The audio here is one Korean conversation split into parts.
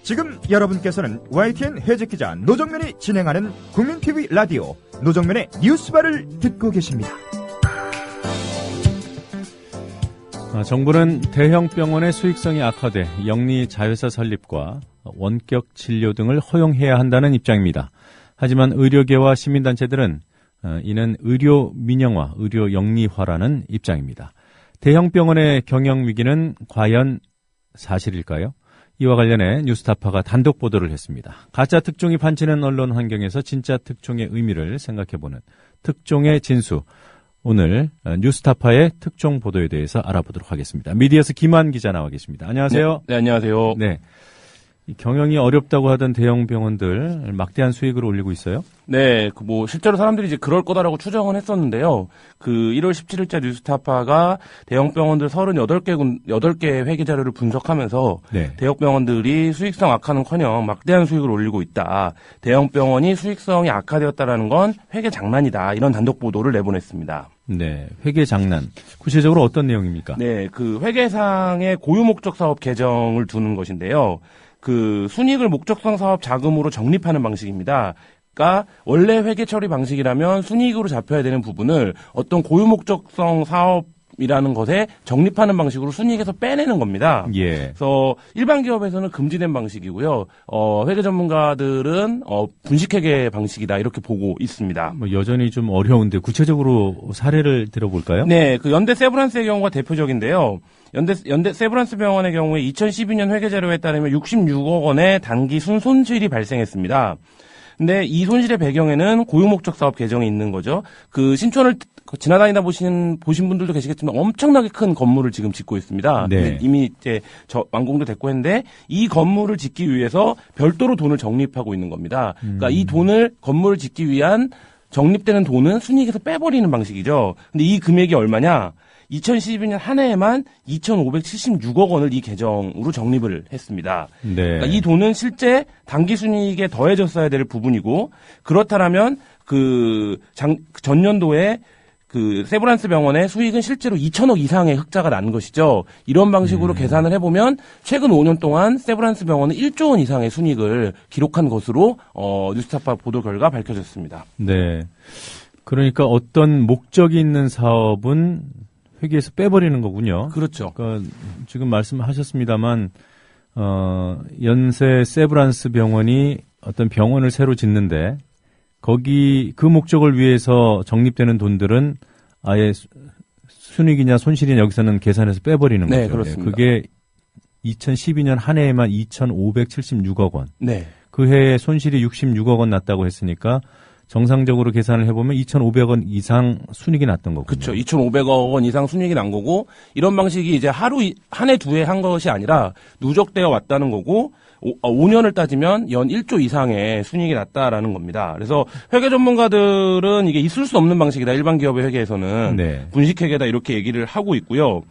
지금 여러분께서는 YTN 해직기자 노정면이 진행하는 국민TV 라디오 노정면의 뉴스바를 듣고 계십니다. 정부는 대형 병원의 수익성이 악화돼 영리 자회사 설립과 원격 진료 등을 허용해야 한다는 입장입니다. 하지만 의료계와 시민단체들은 이는 의료 민영화, 의료 영리화라는 입장입니다. 대형 병원의 경영 위기는 과연 사실일까요? 이와 관련해 뉴스타파가 단독 보도를 했습니다. 가짜 특종이 판치는 언론 환경에서 진짜 특종의 의미를 생각해보는 특종의 진수. 오늘 뉴스타파의 특종 보도에 대해서 알아보도록 하겠습니다. 미디어스 김한 기자 나와 계십니다. 안녕하세요. 네, 안녕하세요. 네. 경영이 어렵다고 하던 대형 병원들 막대한 수익을 올리고 있어요? 네, 실제로 사람들이 이제 그럴 거다라고 추정은 했었는데요. 1월 17일자 뉴스타파가 대형 병원들 38개 회계 자료를 분석하면서 네. 대형 병원들이 수익성 악화는커녕 막대한 수익을 올리고 있다. 대형 병원이 수익성이 악화되었다라는 건 회계 장난이다. 이런 단독 보도를 내보냈습니다. 네, 회계 장난. 구체적으로 어떤 내용입니까? 네, 회계상의 고유 목적 사업 계정을 두는 것인데요. 순이익을 목적성 사업 자금으로 적립하는 방식입니다. 그러니까 원래 회계 처리 방식이라면 순이익으로 잡혀야 되는 부분을 어떤 고유 목적성 사업이라는 것에 적립하는 방식으로 순이익에서 빼내는 겁니다. 예. 그래서 일반 기업에서는 금지된 방식이고요. 회계 전문가들은 분식회계 방식이다 이렇게 보고 있습니다. 여전히 좀 어려운데 구체적으로 사례를 들어볼까요? 네, 연대 세브란스의 경우가 대표적인데요. 연대 세브란스 병원의 경우에 2012년 회계 자료에 따르면 66억 원의 단기 순손실이 발생했습니다. 근데 이 손실의 배경에는 고유 목적 사업 계정이 있는 거죠. 신촌을 지나다니다 보신 분들도 계시겠지만 엄청나게 큰 건물을 지금 짓고 있습니다. 네. 이미 이제 완공도 됐고 했는데 이 건물을 짓기 위해서 별도로 돈을 적립하고 있는 겁니다. 그러니까 이 건물을 짓기 위한 적립되는 돈은 순이익에서 빼버리는 방식이죠. 근데 이 금액이 얼마냐? 2012년 한 해에만 2,576억 원을 이 계정으로 적립을 했습니다. 네. 그러니까 이 돈은 실제 단기 순이익에 더해졌어야 될 부분이고 그렇다면 전년도에 세브란스 병원의 수익은 실제로 2천억 이상의 흑자가 난 것이죠. 이런 방식으로 계산을 해보면 최근 5년 동안 세브란스 병원은 1조 원 이상의 순이익을 기록한 것으로 뉴스타파 보도 결과 밝혀졌습니다. 네. 그러니까 어떤 목적이 있는 사업은 회계에서 빼버리는 거군요. 그렇죠. 그러니까 지금 말씀하셨습니다만 연세 세브란스 병원이 어떤 병원을 새로 짓는데 거기 그 목적을 위해서 적립되는 돈들은 아예 순이익이냐 손실이냐 여기서는 계산해서 빼버리는 거죠. 네, 그렇습니다. 그게 2012년 한 해에만 2,576억 원. 네. 그 해에 손실이 66억 원 났다고 했으니까 정상적으로 계산을 해보면 2,500원 이상 순이익이 났던 거군요. 그렇죠. 2,500억 원 이상 순이익이 난 거고 이런 방식이 이제 한 해 두 해 한 것이 아니라 누적되어 왔다는 거고 5년을 따지면 연 1조 이상의 순이익이 났다라는 겁니다. 그래서 회계 전문가들은 이게 있을 수 없는 방식이다. 일반 기업의 회계에서는 네. 분식회계다 이렇게 얘기를 하고 있고요.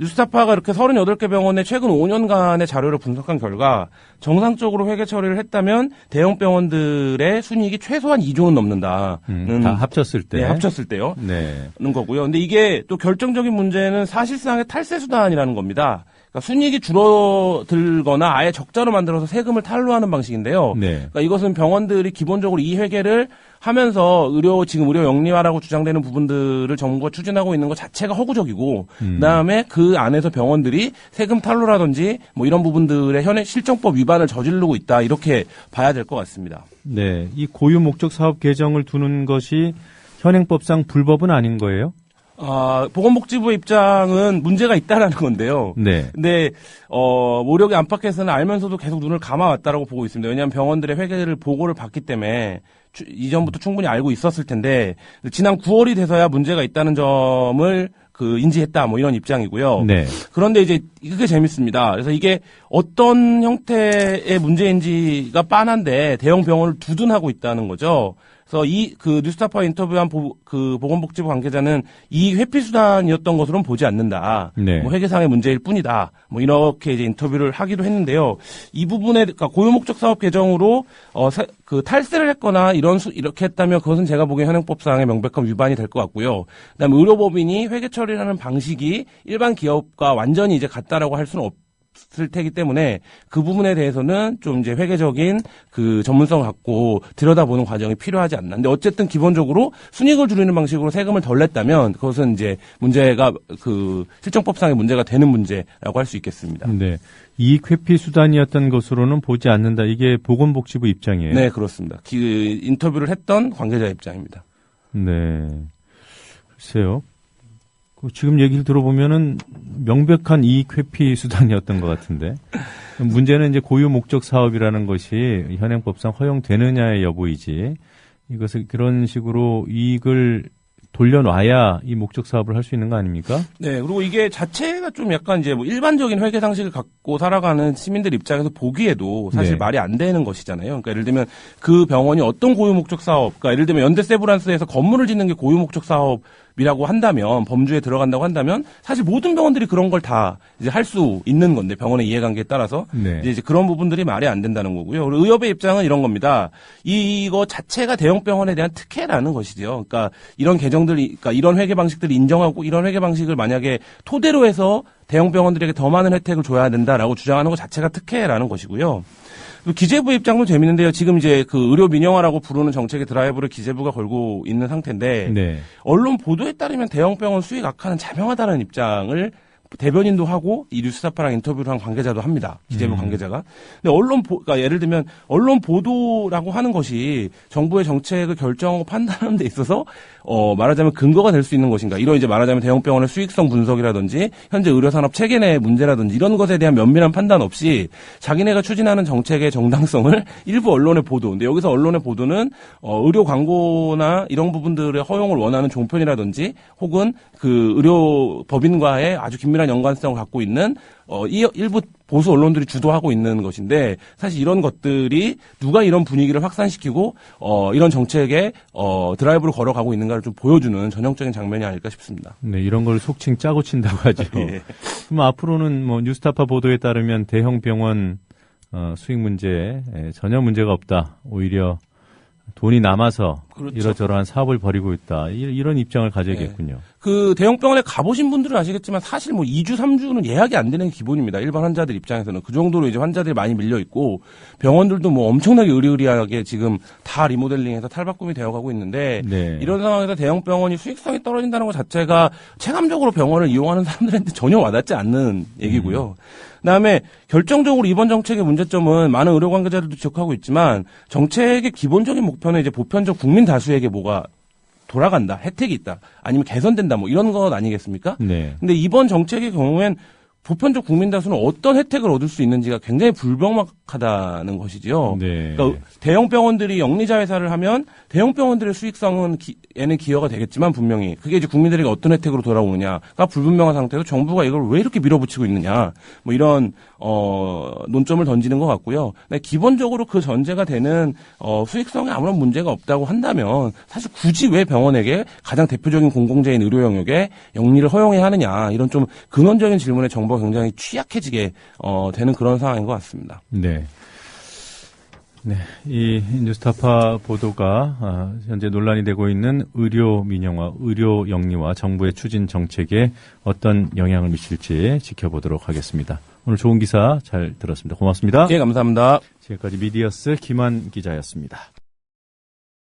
뉴스타파가 이렇게 38개 병원의 최근 5년간의 자료를 분석한 결과 정상적으로 회계 처리를 했다면 대형 병원들의 순이익이 최소한 2조는 넘는다. 다 합쳤을 때. 네, 합쳤을 때요. 네. 는 거고요. 근데 이게 또 결정적인 문제는 사실상의 탈세 수단이라는 겁니다. 그러니까 순이익이 줄어들거나 아예 적자로 만들어서 세금을 탈루하는 방식인데요. 네. 그러니까 이것은 병원들이 기본적으로 이 회계를 하면서 지금 의료 영리화라고 주장되는 부분들을 정부가 추진하고 있는 것 자체가 허구적이고, 그다음에 그 안에서 병원들이 세금 탈루라든지 이런 부분들의 현행 실정법 위반을 저지르고 있다 이렇게 봐야 될 것 같습니다. 네, 이 고유 목적 사업 계정을 두는 것이 현행법상 불법은 아닌 거예요? 보건복지부의 입장은 문제가 있다라는 건데요. 네. 근데 모력의 안팎에서는 알면서도 계속 눈을 감아왔다라고 보고 있습니다. 왜냐하면 병원들의 회계를 보고를 받기 때문에 이전부터 충분히 알고 있었을 텐데 지난 9월이 돼서야 문제가 있다는 점을 인지했다 이런 입장이고요. 네. 그런데 이제 그게 재밌습니다. 그래서 이게 어떤 형태의 문제인지가 빤한데 대형 병원을 두둔하고 있다는 거죠. 그래서 뉴스타파 인터뷰한 보건복지부 관계자는 이 회피 수단이었던 것으로는 보지 않는다. 네. 회계상의 문제일 뿐이다. 이렇게 이제 인터뷰를 하기도 했는데요. 이 부분에 그러니까 고유목적 사업 계정으로 탈세를 했거나 이렇게 했다면 그것은 제가 보기엔 현행법상의 명백한 위반이 될 것 같고요. 그다음에 의료법인이 회계 처리를 하는 방식이 일반 기업과 완전히 이제 같다라고 할 수는 테기 때문에 그 부분에 대해서는 좀 이제 회계적인 그 전문성을 갖고 들여다보는 과정이 필요하지 않나. 근데 어쨌든 기본적으로 순이익을 줄이는 방식으로 세금을 덜 냈다면 그것은 이제 문제가 그 실정법상의 문제가 되는 문제라고 할 수 있겠습니다. 네. 이익 회피 수단이었던 것으로는 보지 않는다. 이게 보건복지부 입장이에요. 네, 그렇습니다. 인터뷰를 했던 관계자 입장입니다. 네. 글쎄요. 지금 얘기를 들어보면은 명백한 이익 회피 수단이었던 것 같은데 문제는 이제 고유 목적 사업이라는 것이 현행법상 허용되느냐의 여부이지 이것을 그런 식으로 이익을 돌려놔야 이 목적 사업을 할 수 있는 거 아닙니까? 네, 그리고 이게 자체가 좀 약간 이제 뭐 일반적인 회계 상식을 갖고 살아가는 시민들 입장에서 보기에도 사실 네. 말이 안 되는 것이잖아요. 그러니까 예를 들면 그 병원이 어떤 고유 목적 사업, 그러니까 예를 들면 현대 세브란스에서 건물을 짓는 게 고유 목적 사업이라고 한다면 범주에 들어간다고 한다면 사실 모든 병원들이 그런 걸 다 이제 할 수 있는 건데 병원의 이해관계에 따라서 네. 이제 그런 부분들이 말이 안 된다는 거고요. 그리고 의협의 입장은 이런 겁니다. 이거 자체가 대형 병원에 대한 특혜라는 것이죠. 그러니까 이런 개정들이, 그러니까 이런 회계 방식들을 인정하고 이런 회계 방식을 만약에 토대로 해서 대형 병원들에게 더 많은 혜택을 줘야 된다라고 주장하는 것 자체가 특혜라는 것이고요. 기재부 입장도 재밌는데요. 지금 이제 그 의료 민영화라고 부르는 정책의 드라이브를 기재부가 걸고 있는 상태인데 네. 언론 보도에 따르면 대형 병원 수익 악화는 자명하다는 입장을 대변인도 하고 이 뉴스타파랑 인터뷰를 한 관계자도 합니다. 기재부 관계자가. 근데 그러니까 예를 들면 언론 보도라고 하는 것이 정부의 정책을 결정하고 판단하는 데 있어서 말하자면 근거가 될 수 있는 것인가. 이런 이제 말하자면 대형 병원의 수익성 분석이라든지 현재 의료산업 체계 내 문제라든지 이런 것에 대한 면밀한 판단 없이 자기네가 추진하는 정책의 정당성을 일부 언론의 보도. 근데 여기서 언론의 보도는 의료 광고나 이런 부분들의 허용을 원하는 종편이라든지 혹은 그 의료 법인과의 아주 긴밀한 연관성을 갖고 있는 일부 보수 언론들이 주도하고 있는 것인데 사실 이런 것들이 누가 이런 분위기를 확산시키고 이런 정책에 드라이브를 걸어가고 있는가를 좀 보여주는 전형적인 장면이 아닐까 싶습니다. 네, 이런 걸 속칭 짜고 친다고 하죠. 예. 그럼 앞으로는 뭐 뉴스타파 보도에 따르면 대형 병원 수익 문제에 전혀 문제가 없다. 오히려 돈이 남아서 그렇죠. 이러저러한 사업을 벌이고 있다. 이런 입장을 가져야겠군요. 그 대형 병원에 가보신 분들은 아시겠지만 사실 뭐 2주, 3주는 예약이 안 되는 게 기본입니다. 일반 환자들 입장에서는. 그 정도로 이제 환자들이 많이 밀려 있고 병원들도 뭐 엄청나게 의리의리하게 지금 다 리모델링해서 탈바꿈이 되어가고 있는데 네. 이런 상황에서 대형 병원이 수익성이 떨어진다는 것 자체가 체감적으로 병원을 이용하는 사람들한테 전혀 와닿지 않는 얘기고요. 그다음에 결정적으로 이번 정책의 문제점은 많은 의료 관계자들도 지적하고 있지만 정책의 기본적인 목표는 이제 보편적 국민 다수에게 뭐가 돌아간다, 혜택이 있다, 아니면 개선된다, 뭐 이런 것 아니겠습니까? 네. 근데 이번 정책의 경우엔 보편적 국민 다수는 어떤 혜택을 얻을 수 있는지가 굉장히 불명확하다는 것이지요. 네. 그러니까 대형 병원들이 영리자 회사를 하면 대형 병원들의 수익성은 얘는 기여가 되겠지만 분명히 그게 이제 국민들에게 어떤 혜택으로 돌아오느냐가 불분명한 상태에서 정부가 이걸 왜 이렇게 밀어붙이고 있느냐, 뭐 이런 논점을 던지는 것 같고요. 근데 기본적으로 그 전제가 되는 수익성에 아무런 문제가 없다고 한다면 사실 굳이 왜 병원에게 가장 대표적인 공공재인 의료 영역에 영리를 허용해야 하느냐, 이런 좀 근원적인 질문에 정부가 굉장히 취약해지게 되는 그런 상황인 것 같습니다. 네. 네, 이 뉴스타파 보도가 현재 논란이 되고 있는 의료 민영화, 의료 영리화 정부의 추진 정책에 어떤 영향을 미칠지 지켜보도록 하겠습니다. 오늘 좋은 기사 잘 들었습니다. 고맙습니다. 예, 감사합니다. 지금까지 미디어스 김한 기자였습니다.